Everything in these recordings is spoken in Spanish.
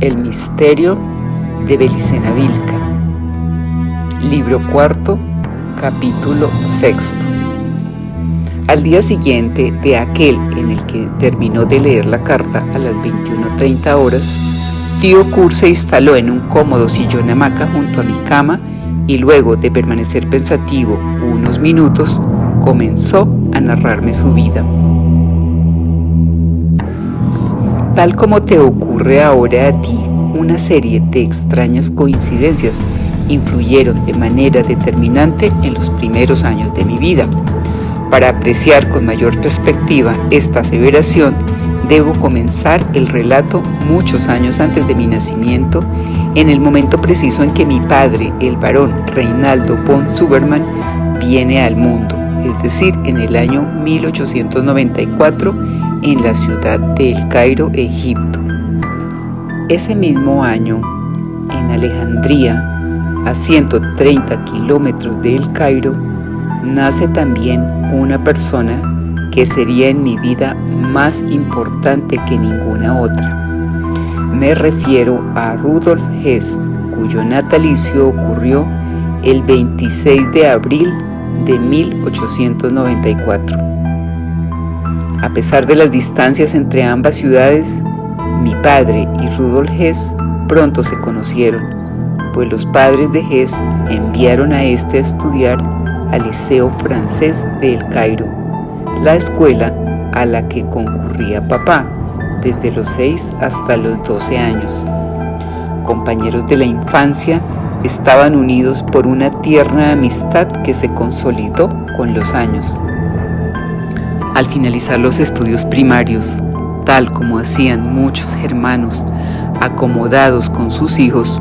El misterio de Belicenavilca. Libro cuarto, capítulo sexto. Al día siguiente de aquel en el que terminó de leer la carta a las 21:30 horas, tío Kurt se instaló en un cómodo sillón hamaca junto a mi cama y luego de permanecer pensativo unos minutos, comenzó a narrarme su vida. Tal como te ocurre ahora a ti, una serie de extrañas coincidencias influyeron de manera determinante en los primeros años de mi vida. Para apreciar con mayor perspectiva esta aseveración, debo comenzar el relato muchos años antes de mi nacimiento, en el momento preciso en que mi padre, el barón Reinaldo von Suberman, viene al mundo, es decir, en el año 1894, en la ciudad de El Cairo, Egipto. Ese mismo año, en Alejandría, a 130 kilómetros de El Cairo, nace también una persona que sería en mi vida más importante que ninguna otra. Me refiero a Rudolf Hess, cuyo natalicio ocurrió el 26 de abril de 1894. A pesar de las distancias entre ambas ciudades, mi padre y Rudolf Hess pronto se conocieron, pues los padres de Hess enviaron a este a estudiar al Liceo Francés de El Cairo, la escuela a la que concurría papá desde los 6 hasta los 12 años. Compañeros de la infancia, estaban unidos por una tierna amistad que se consolidó con los años. Al finalizar los estudios primarios, tal como hacían muchos germanos acomodados con sus hijos,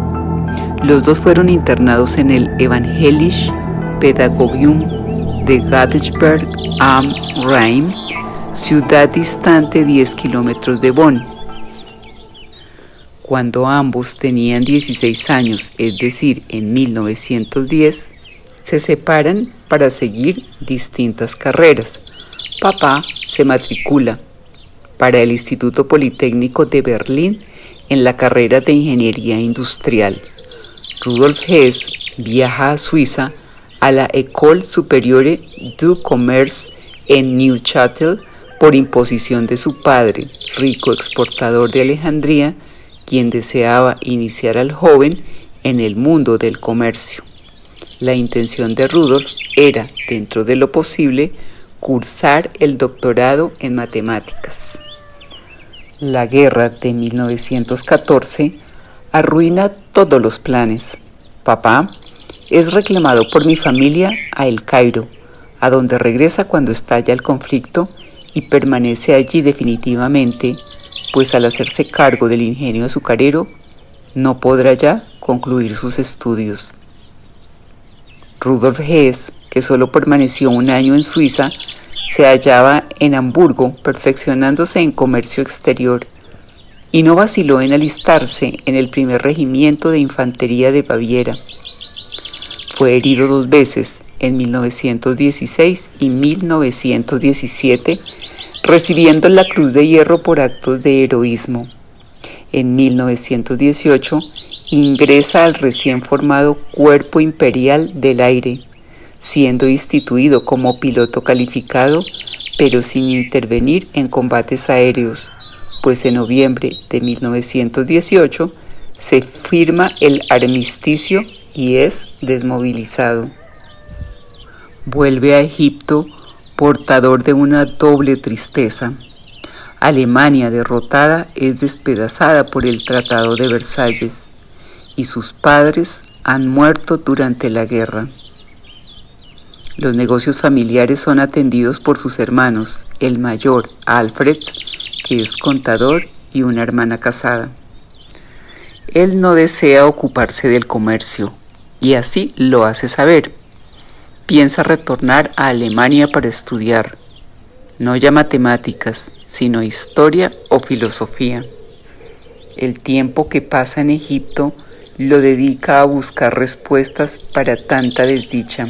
los dos fueron internados en el Evangelische Pädagogium de Godesberg am Rhein, ciudad distante 10 kilómetros de Bonn. Cuando ambos tenían 16 años, es decir, en 1910, se separan para seguir distintas carreras. Papá se matricula para el Instituto Politécnico de Berlín en la carrera de Ingeniería Industrial. Rudolf Hess viaja a Suiza a la École Supérieure du Commerce en Neuchâtel por imposición de su padre, rico exportador de Alejandría, quien deseaba iniciar al joven en el mundo del comercio. La intención de Rudolf era, dentro de lo posible, cursar el doctorado en matemáticas. La guerra de 1914 arruina todos los planes. Papá es reclamado por mi familia a El Cairo, a donde regresa cuando estalla el conflicto y permanece allí definitivamente, pues al hacerse cargo del ingenio azucarero, no podrá ya concluir sus estudios. Rudolf Hess, que solo permaneció un año en Suiza, se hallaba en Hamburgo perfeccionándose en comercio exterior y no vaciló en alistarse en el primer regimiento de infantería de Baviera. Fue herido 2 veces, en 1916 y 1917, recibiendo la Cruz de Hierro por actos de heroísmo. En 1918 ingresa al recién formado Cuerpo Imperial del Aire, siendo instituido como piloto calificado, pero sin intervenir en combates aéreos, pues en noviembre de 1918 se firma el armisticio y es desmovilizado. Vuelve a Egipto portador de una doble tristeza. Alemania, derrotada, es despedazada por el Tratado de Versalles y sus padres han muerto durante la guerra. Los negocios familiares son atendidos por sus hermanos, el mayor, Alfred, que es contador, y una hermana casada. Él no desea ocuparse del comercio, y así lo hace saber. Piensa retornar a Alemania para estudiar, no ya matemáticas, sino historia o filosofía. El tiempo que pasa en Egipto lo dedica a buscar respuestas para tanta desdicha.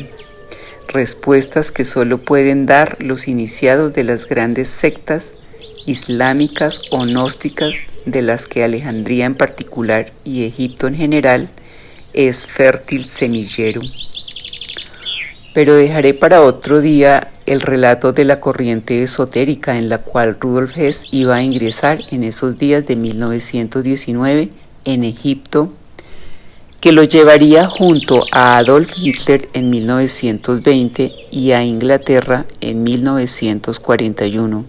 Respuestas que solo pueden dar los iniciados de las grandes sectas islámicas o gnósticas de las que Alejandría en particular y Egipto en general es fértil semillero. Pero dejaré para otro día el relato de la corriente esotérica en la cual Rudolf Hess iba a ingresar en esos días de 1919 en Egipto, que lo llevaría junto a Adolf Hitler en 1920 y a Inglaterra en 1941.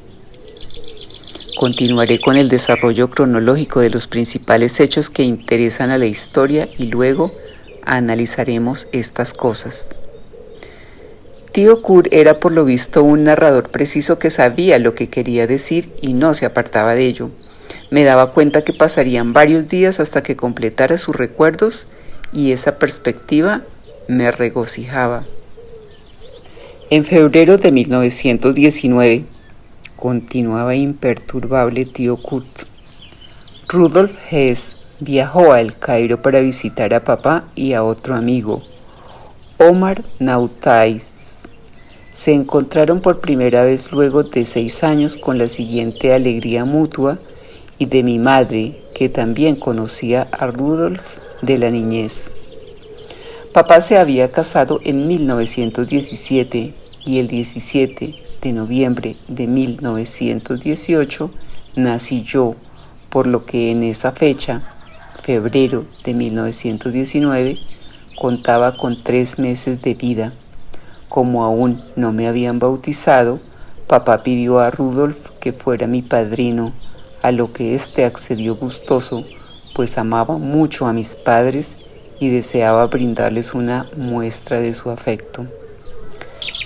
Continuaré con el desarrollo cronológico de los principales hechos que interesan a la historia y luego analizaremos estas cosas. Tío Kurt era por lo visto un narrador preciso que sabía lo que quería decir y no se apartaba de ello. Me daba cuenta que pasarían varios días hasta que completara sus recuerdos y esa perspectiva me regocijaba. En febrero de 1919, continuaba imperturbable tío Kurt, Rudolf Hess viajó a El Cairo para visitar a papá y a otro amigo, Omar Nautais. Se encontraron por primera vez luego de 6 años con la siguiente alegría mutua y de mi madre, que también conocía a Rudolf de la niñez. Papá se había casado en 1917 y el 17 de noviembre de 1918 nací yo, por lo que en esa fecha, febrero de 1919, contaba con 3 meses de vida. Como aún no me habían bautizado, papá pidió a Rudolf que fuera mi padrino, a lo que éste accedió gustoso, pues amaba mucho a mis padres y deseaba brindarles una muestra de su afecto.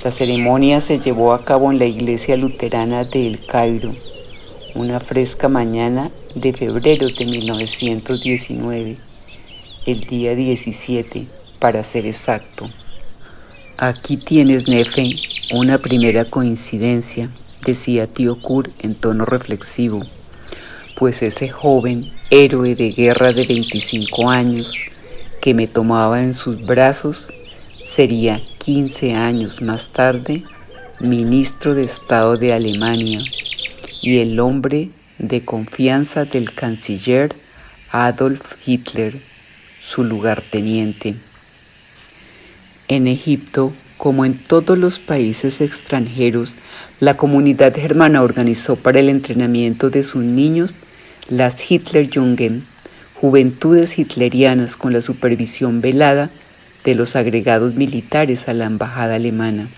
La ceremonia se llevó a cabo en la iglesia luterana de El Cairo, una fresca mañana de febrero de 1919, el día 17, para ser exacto. Aquí tienes, Nefe, una primera coincidencia, decía tío Kurt en tono reflexivo, pues ese joven héroe de guerra de 25 años que me tomaba en sus brazos sería 15 años más tarde ministro de Estado de Alemania y el hombre de confianza del canciller Adolf Hitler, su lugarteniente. En Egipto, como en todos los países extranjeros, la comunidad germana organizó para el entrenamiento de sus niños las Hitlerjugend, juventudes hitlerianas con la supervisión velada de los agregados militares a la embajada alemana.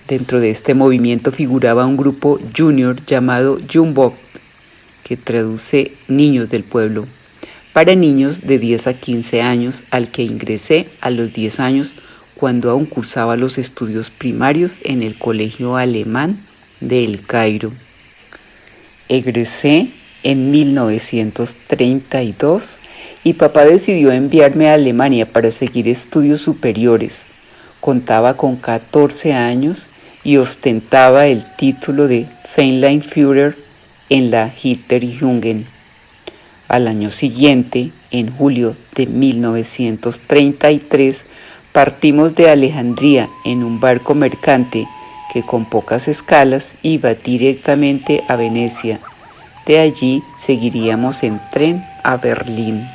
Dentro de este movimiento figuraba un grupo junior llamado Jungbock, que traduce niños del pueblo, para niños de 10 a 15 años, al que ingresé a los 10 años cuando aún cursaba los estudios primarios en el Colegio Alemán de El Cairo. Egresé en 1932 y papá decidió enviarme a Alemania para seguir estudios superiores. Contaba con 14 años y ostentaba el título de Feinleinführer en la Hitlerjugend. Al año siguiente, en julio de 1933, partimos de Alejandría en un barco mercante que con pocas escalas iba directamente a Venecia. De allí seguiríamos en tren a Berlín.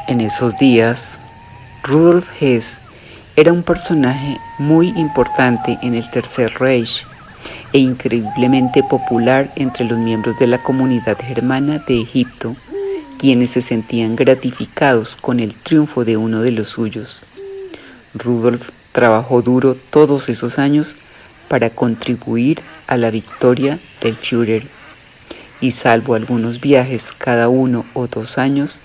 En esos días, Rudolf Hess era un personaje muy importante en el Tercer Reich e increíblemente popular entre los miembros de la comunidad germana de Egipto, quienes se sentían gratificados con el triunfo de uno de los suyos. Rudolf trabajó duro todos esos años para contribuir a la victoria del Führer, y salvo algunos viajes cada 1 o 2 años,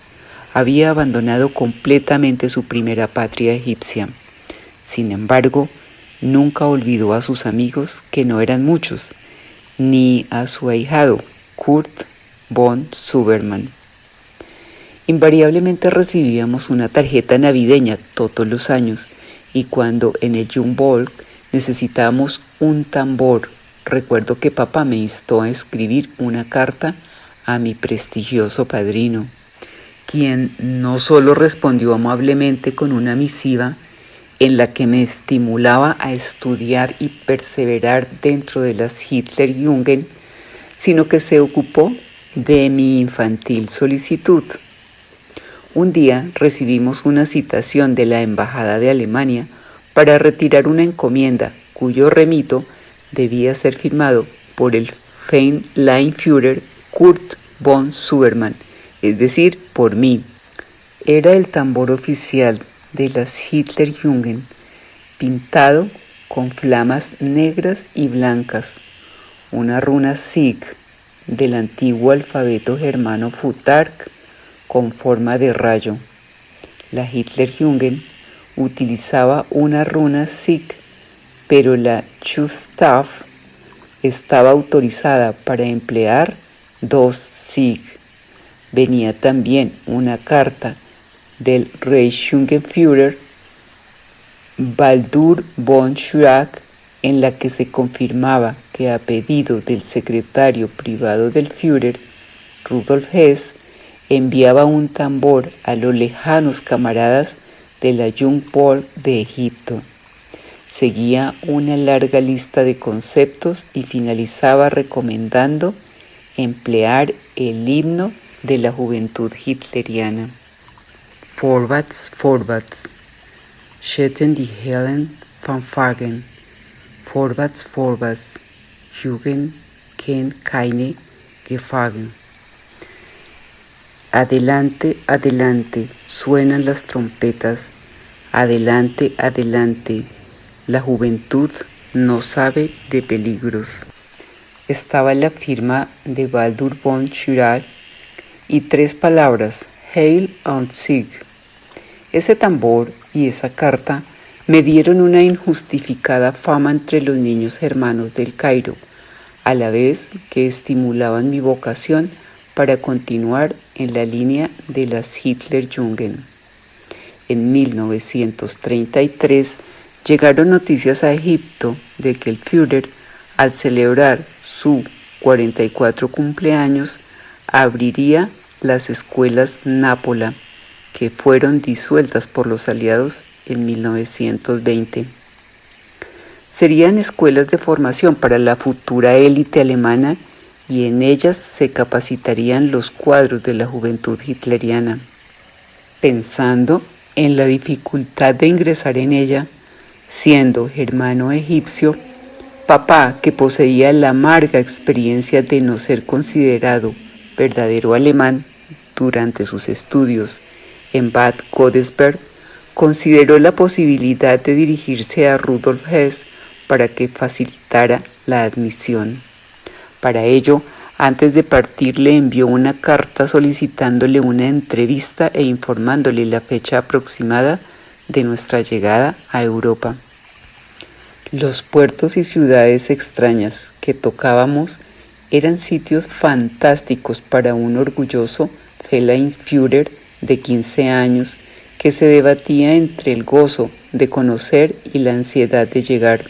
había abandonado completamente su primera patria egipcia. Sin embargo, nunca olvidó a sus amigos, que no eran muchos, ni a su ahijado, Kurt von Suberman. Invariablemente recibíamos una tarjeta navideña todos los años, y cuando en el Jungbock necesitábamos un tambor, recuerdo que papá me instó a escribir una carta a mi prestigioso padrino, quien no solo respondió amablemente con una misiva en la que me estimulaba a estudiar y perseverar dentro de las Hitlerjugend, sino que se ocupó de mi infantil solicitud. Un día recibimos una citación de la Embajada de Alemania para retirar una encomienda cuyo remito debía ser firmado por el Feinleinführer Kurt von Sudermann, es decir, por mí. Era el tambor oficial de las Hitlerjugend, pintado con flamas negras y blancas, una runa Sig del antiguo alfabeto germano Futhark con forma de rayo. La Hitlerjugend utilizaba una runa Sig, pero la Schutzstaffel estaba autorizada para emplear 2 Sig. Venía también una carta del Reichsjugendführer Baldur von Schirach en la que se confirmaba que a pedido del secretario privado del Führer, Rudolf Hess, enviaba un tambor a los lejanos camaradas de la Jungvolk de Egipto. Seguía una larga lista de conceptos y finalizaba recomendando emplear el himno de la juventud hitleriana. Vorwärts, vorwärts, schreiten die Helden Fanfaren. Vorwärts, vorwärts, Jugend kennt keine Gefahren. Adelante, adelante, suenan las trompetas. Adelante, adelante, la juventud no sabe de peligros. Estaba la firma de Baldur von Schirach y 3 palabras, Heil und Sieg. Ese tambor y esa carta me dieron una injustificada fama entre los niños germanos del Cairo, a la vez que estimulaban mi vocación para continuar en la línea de las Hitlerjugend. En 1933 llegaron noticias a Egipto de que el Führer, al celebrar su 44 cumpleaños, abriría las escuelas Nápola, que fueron disueltas por los aliados en 1920. Serían escuelas de formación para la futura élite alemana y en ellas se capacitarían los cuadros de la juventud hitleriana. Pensando en la dificultad de ingresar en ella, siendo germano egipcio, papá, que poseía la amarga experiencia de no ser considerado verdadero alemán durante sus estudios en Bad Godesberg, consideró la posibilidad de dirigirse a Rudolf Hess para que facilitara la admisión. Para ello, antes de partir le envió una carta solicitándole una entrevista e informándole la fecha aproximada de nuestra llegada a Europa. Los puertos y ciudades extrañas que tocábamos eran sitios fantásticos para un orgulloso Feinleinführer de 15 años que se debatía entre el gozo de conocer y la ansiedad de llegar.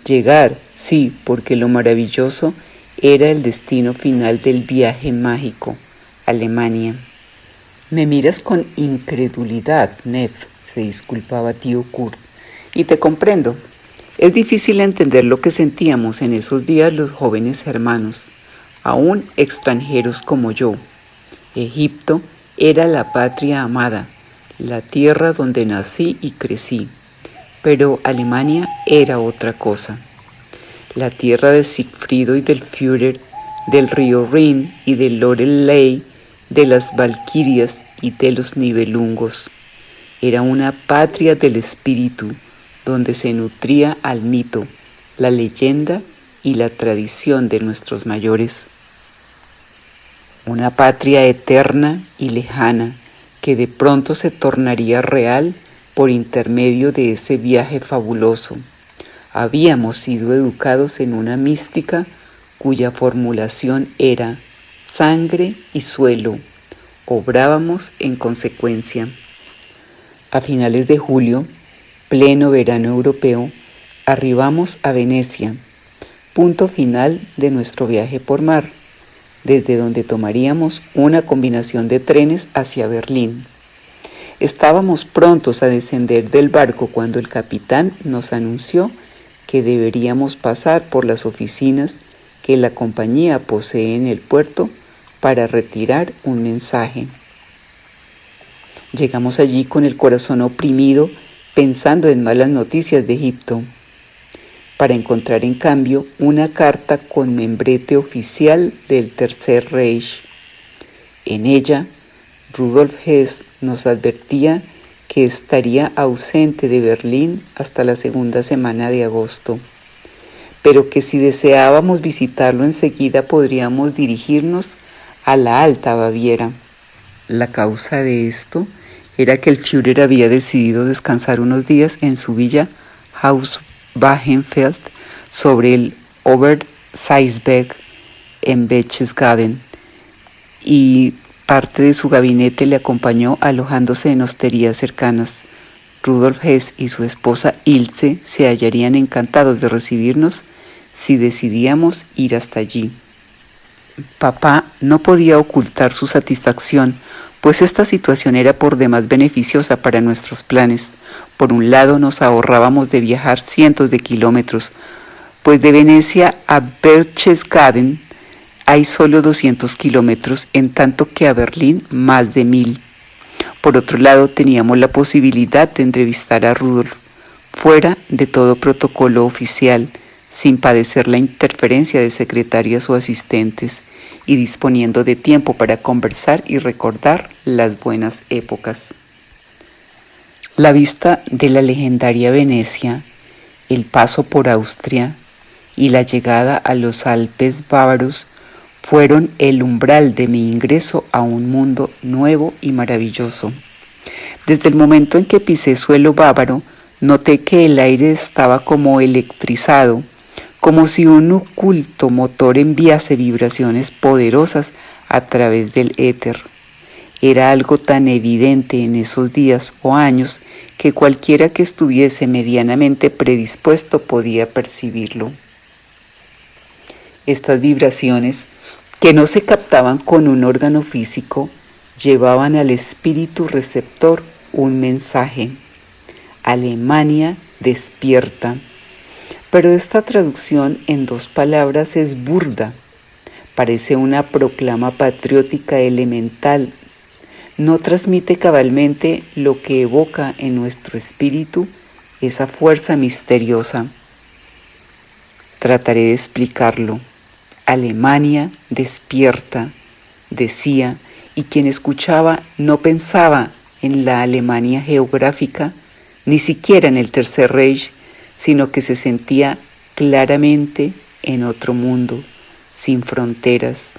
Llegar, sí, porque lo maravilloso era el destino final del viaje mágico, Alemania. Me miras con incredulidad, Nef, se disculpaba tío Kurt, y te comprendo. Es difícil entender lo que sentíamos en esos días los jóvenes hermanos, aún extranjeros como yo. Egipto era la patria amada, la tierra donde nací y crecí, pero Alemania era otra cosa. La tierra de Sigfrido y del Führer, del río Rin y del Loreley, de las Valquirias y de los Nibelungos. Era una patria del espíritu, donde se nutría al mito, la leyenda y la tradición de nuestros mayores. Una patria eterna y lejana que de pronto se tornaría real por intermedio de ese viaje fabuloso. Habíamos sido educados en una mística cuya formulación era sangre y suelo. Obrábamos en consecuencia. A finales de julio, pleno verano europeo, arribamos a Venecia, punto final de nuestro viaje por mar, desde donde tomaríamos una combinación de trenes hacia Berlín. Estábamos prontos a descender del barco cuando el capitán nos anunció que deberíamos pasar por las oficinas que la compañía posee en el puerto para retirar un mensaje. Llegamos allí con el corazón oprimido, pensando en malas noticias de Egipto, para encontrar en cambio una carta con membrete oficial del Tercer Reich. En ella, Rudolf Hess nos advertía que estaría ausente de Berlín hasta la segunda semana de agosto, pero que si deseábamos visitarlo enseguida podríamos dirigirnos a la Alta Baviera. La causa de esto era que el Führer había decidido descansar unos días en su villa Haus Wagenfeld sobre el Obersalzberg en Berchtesgaden, y parte de su gabinete le acompañó alojándose en hosterías cercanas. Rudolf Hess y su esposa Ilse se hallarían encantados de recibirnos si decidíamos ir hasta allí. Papá no podía ocultar su satisfacción, pues esta situación era por demás beneficiosa para nuestros planes. Por un lado, nos ahorrábamos de viajar cientos de kilómetros, pues de Venecia a Berchtesgaden hay solo 200 kilómetros, en tanto que a Berlín más de 1000. Por otro lado, teníamos la posibilidad de entrevistar a Rudolf, fuera de todo protocolo oficial, sin padecer la interferencia de secretarias o asistentes, y disponiendo de tiempo para conversar y recordar las buenas épocas. La vista de la legendaria Venecia, el paso por Austria y la llegada a los Alpes bávaros fueron el umbral de mi ingreso a un mundo nuevo y maravilloso. Desde el momento en que pisé suelo bávaro, noté que el aire estaba como electrizado, como si un oculto motor enviase vibraciones poderosas a través del éter. Era algo tan evidente en esos días o años que cualquiera que estuviese medianamente predispuesto podía percibirlo. Estas vibraciones, que no se captaban con un órgano físico, llevaban al espíritu receptor un mensaje: Alemania despierta. Pero esta traducción en 2 palabras es burda, parece una proclama patriótica elemental, no transmite cabalmente lo que evoca en nuestro espíritu esa fuerza misteriosa. Trataré de explicarlo. Alemania despierta, decía, y quien escuchaba no pensaba en la Alemania geográfica, ni siquiera en el Tercer Reich, sino que se sentía claramente en otro mundo, sin fronteras,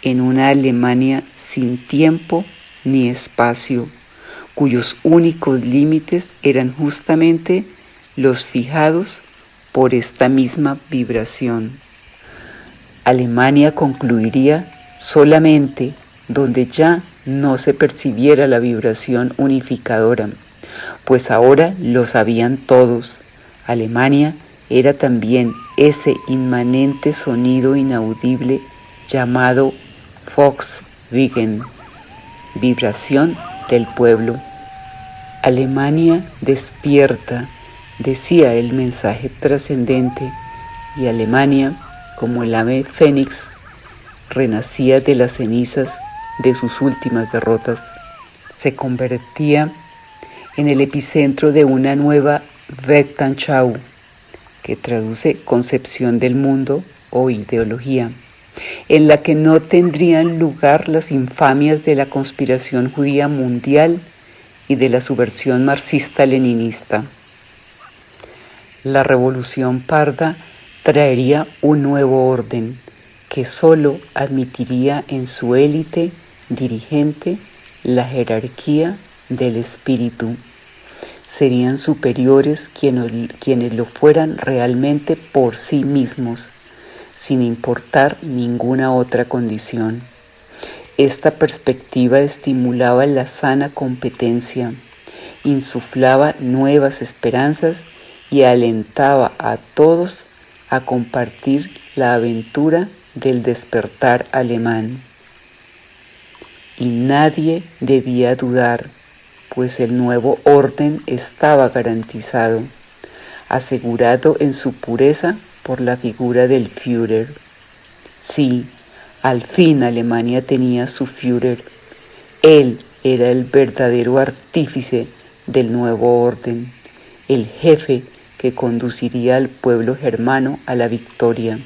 en una Alemania sin tiempo ni espacio, cuyos únicos límites eran justamente los fijados por esta misma vibración. Alemania concluiría solamente donde ya no se percibiera la vibración unificadora, pues ahora lo sabían todos. Alemania era también ese inmanente sonido inaudible llamado Volkswagen, vibración del pueblo. Alemania despierta, decía el mensaje trascendente, y Alemania, como el ave fénix, renacía de las cenizas de sus últimas derrotas. Se convertía en el epicentro de una nueva Weltanschauung, que traduce concepción del mundo o ideología, en la que no tendrían lugar las infamias de la conspiración judía mundial y de la subversión marxista-leninista. La revolución parda traería un nuevo orden que solo admitiría en su élite dirigente la jerarquía del espíritu. Serían superiores quienes lo fueran realmente por sí mismos, sin importar ninguna otra condición. Esta perspectiva estimulaba la sana competencia, insuflaba nuevas esperanzas y alentaba a todos a compartir la aventura del despertar alemán. Y nadie debía dudar, pues el nuevo orden estaba garantizado, asegurado en su pureza por la figura del Führer. Sí, Al fin Alemania tenía su Führer. Él era el verdadero artífice del nuevo orden, el jefe que conduciría al pueblo germano a la victoria.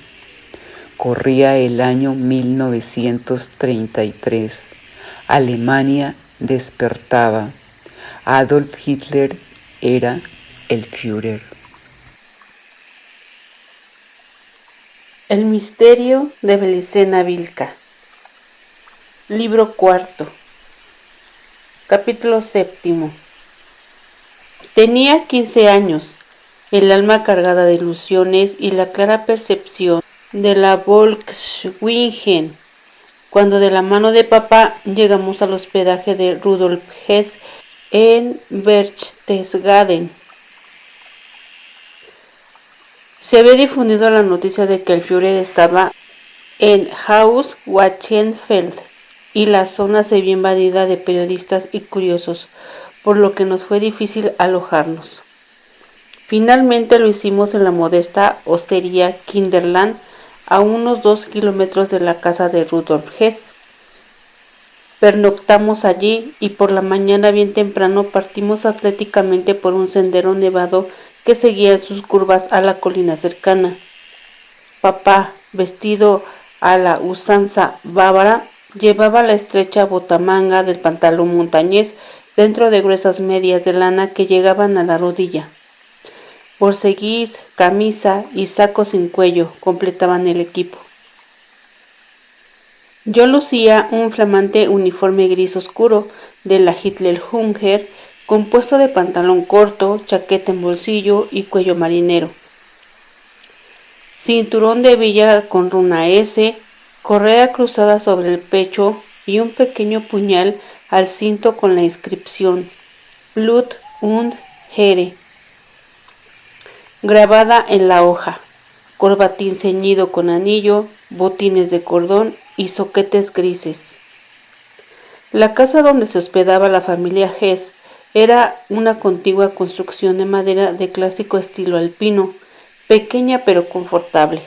Corría el año 1933. Alemania despertaba. Adolf Hitler era el Führer. El misterio de Belicena Vilca. Libro cuarto. Capítulo séptimo. Tenía 15 años, el alma cargada de ilusiones y la clara percepción de la Volkswagen, cuando de la mano de papá llegamos al hospedaje de Rudolf Hess en Berchtesgaden. Se había difundido la noticia de que el Führer estaba en Haus Wachenfeld y la zona se vio invadida de periodistas y curiosos, por lo que nos fue difícil alojarnos. Finalmente lo hicimos en la modesta hostería Kinderland, a unos 2 kilómetros de la casa de Rudolf Hess. Pernoctamos allí y por la mañana bien temprano partimos atléticamente por un sendero nevado que seguía en sus curvas a la colina cercana. Papá, vestido a la usanza bávara, llevaba la estrecha botamanga del pantalón montañés dentro de gruesas medias de lana que llegaban a la rodilla. Borceguís, camisa y saco sin cuello completaban el equipo. Yo lucía un flamante uniforme gris oscuro de la Hitlerjunker, compuesto de pantalón corto, chaqueta en bolsillo y cuello marinero. Cinturón de villa con runa S, correa cruzada sobre el pecho y un pequeño puñal al cinto con la inscripción Blut und Ehre grabada en la hoja, corbatín ceñido con anillo, botines de cordón y zoquetes grises. La casa donde se hospedaba la familia Hess era una contigua construcción de madera de clásico estilo alpino, pequeña pero confortable.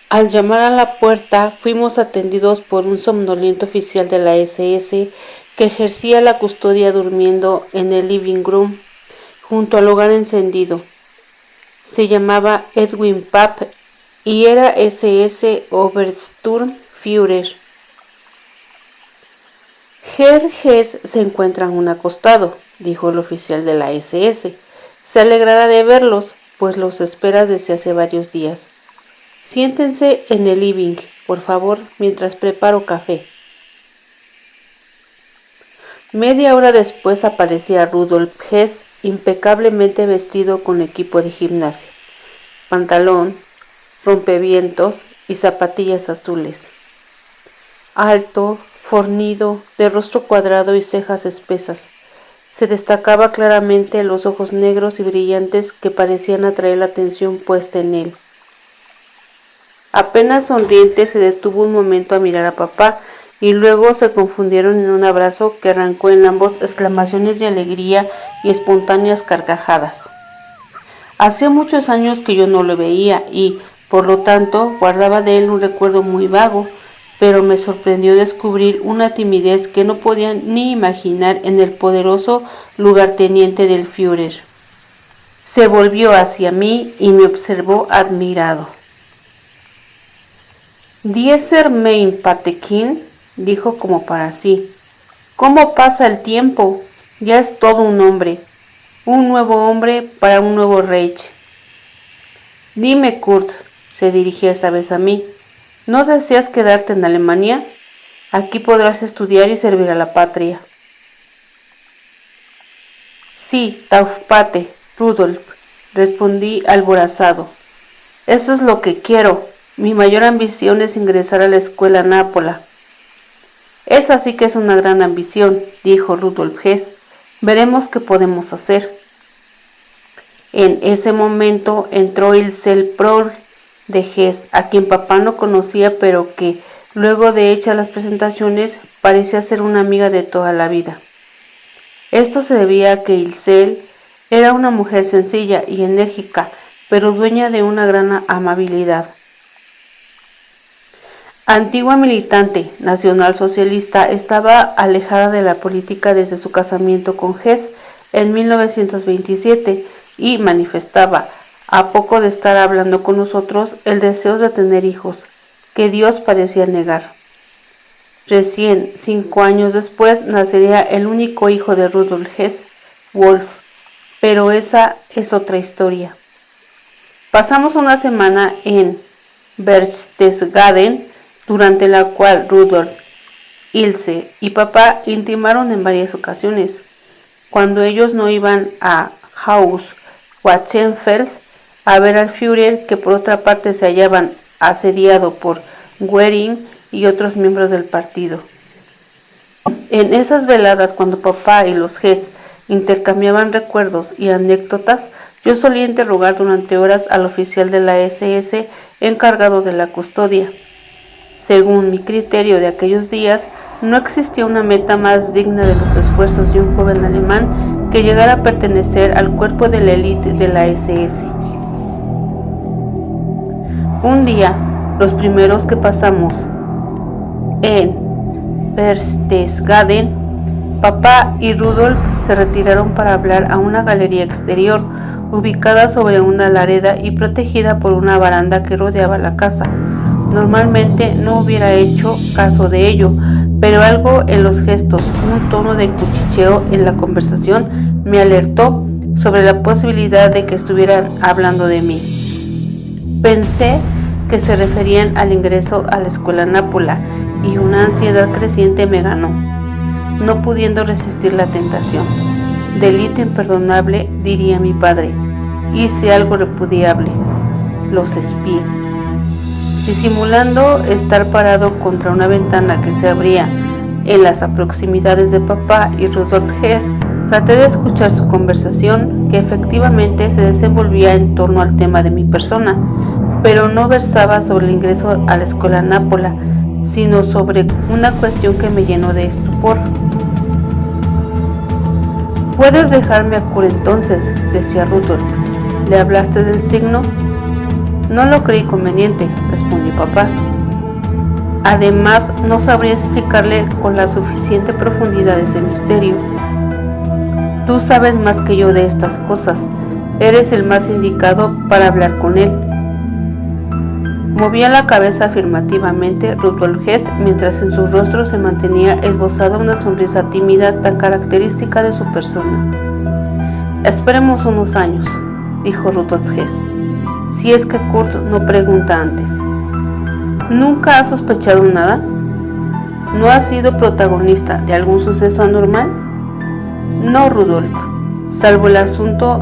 Al llamar a la puerta, fuimos atendidos por un somnoliento oficial de la SS que ejercía la custodia durmiendo en el living room, junto al hogar encendido. Se llamaba Edwin Papp y era SS Obersturmführer. Herr Hess se encuentra aún acostado, dijo el oficial de la SS. Se alegrará de verlos, pues los espera desde hace varios días. Siéntense en el living, por favor, mientras preparo café. Media hora después aparecía Rudolf Hess, impecablemente vestido con equipo de gimnasia, pantalón, rompevientos y zapatillas azules. Alto, fornido, de rostro cuadrado y cejas espesas, se destacaba claramente los ojos negros y brillantes que parecían atraer la atención puesta en él. Apenas sonriente se detuvo un momento a mirar a papá y luego se confundieron en un abrazo que arrancó en ambos exclamaciones de alegría y espontáneas carcajadas. Hacía muchos años que yo no lo veía y, por lo tanto, guardaba de él un recuerdo muy vago, pero me sorprendió descubrir una timidez que no podía ni imaginar en el poderoso lugarteniente del Führer. Se volvió hacia mí y me observó admirado. «Dieser mein Patekin», dijo como para sí. «¿Cómo pasa el tiempo? Ya es todo un nuevo hombre para un nuevo Reich». «Dime, Kurt», se dirigía esta vez a mí, ¿no deseas quedarte en Alemania? Aquí podrás estudiar y servir a la patria. Sí, Taufpate, Rudolf, respondí alborazado. Eso es lo que quiero. Mi mayor ambición es ingresar a la escuela Nápola. Esa sí que es una gran ambición, dijo Rudolf Hess. Veremos qué podemos hacer. En ese momento entró Ilse Proll de Hess, a quien papá no conocía, pero que, luego de hechas las presentaciones, parecía ser una amiga de toda la vida. Esto se debía a que Ilse era una mujer sencilla y enérgica, pero dueña de una gran amabilidad. Antigua militante nacionalsocialista, estaba alejada de la política desde su casamiento con Hess en 1927 y manifestaba, a poco de estar hablando con nosotros, el deseo de tener hijos, que Dios parecía negar. Recién 5 años después nacería el único hijo de Rudolf Hess, Wolf, pero esa es otra historia. Pasamos una semana en Berchtesgaden, durante la cual Rudolf, Ilse y papá intimaron en varias ocasiones. Cuando ellos no iban a Haus Wachsenfels a ver al Führer, que por otra parte se hallaban asediado por Goering y otros miembros del partido. En esas veladas, cuando papá y los Hess intercambiaban recuerdos y anécdotas, yo solía interrogar durante horas al oficial de la SS encargado de la custodia. Según mi criterio de aquellos días, no existía una meta más digna de los esfuerzos de un joven alemán que llegar a pertenecer al cuerpo de la élite de la SS. Un día, los primeros que pasamos en Berchtesgaden, papá y Rudolf se retiraron para hablar a una galería exterior, ubicada sobre una lareda y protegida por una baranda que rodeaba la casa. Normalmente no hubiera hecho caso de ello, pero algo en los gestos, un tono de cuchicheo en la conversación, me alertó sobre la posibilidad de que estuvieran hablando de mí. Pensé que se referían al ingreso a la escuela Nápola y una ansiedad creciente me ganó, no pudiendo resistir la tentación. Delito imperdonable, diría mi padre. Hice algo repudiable. Los espié. Disimulando estar parado contra una ventana que se abría en las proximidades de papá y Rudolf Hess, traté de escuchar su conversación, que efectivamente se desenvolvía en torno al tema de mi persona, pero no versaba sobre el ingreso a la escuela Nápola, sino sobre una cuestión que me llenó de estupor. «¿Puedes dejarme a cura entonces?», decía Rudolf. «¿Le hablaste del signo?». «No lo creí conveniente», respondió papá. «Además, no sabría explicarle con la suficiente profundidad ese misterio. Tú sabes más que yo de estas cosas. Eres el más indicado para hablar con él». Movía la cabeza afirmativamente Rudolf Hess, mientras en su rostro se mantenía esbozada una sonrisa tímida tan característica de su persona. «Esperemos unos años», dijo Rudolf Hess, «si es que Kurt no pregunta antes». «¿Nunca has sospechado nada? ¿No has sido protagonista de algún suceso anormal?» «No, Rudolf, salvo el asunto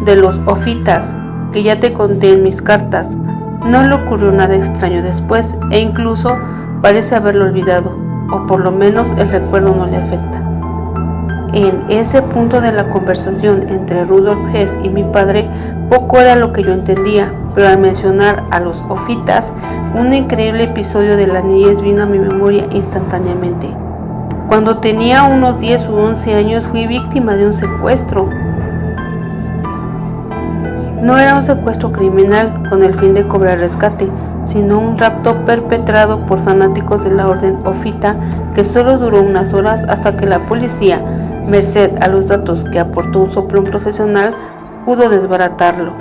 de los ofitas, que ya te conté en mis cartas. No le ocurrió nada extraño después, e incluso parece haberlo olvidado, o por lo menos el recuerdo no le afecta». En ese punto de la conversación entre Rudolf Hess y mi padre, poco era lo que yo entendía, pero al mencionar a los ofitas, un increíble episodio de la niñez vino a mi memoria instantáneamente. Cuando tenía unos 10 u 11 años fui víctima de un secuestro. No era un secuestro criminal con el fin de cobrar rescate, sino un rapto perpetrado por fanáticos de la orden Ofita que solo duró unas horas hasta que la policía, merced a los datos que aportó un soplón profesional, pudo desbaratarlo.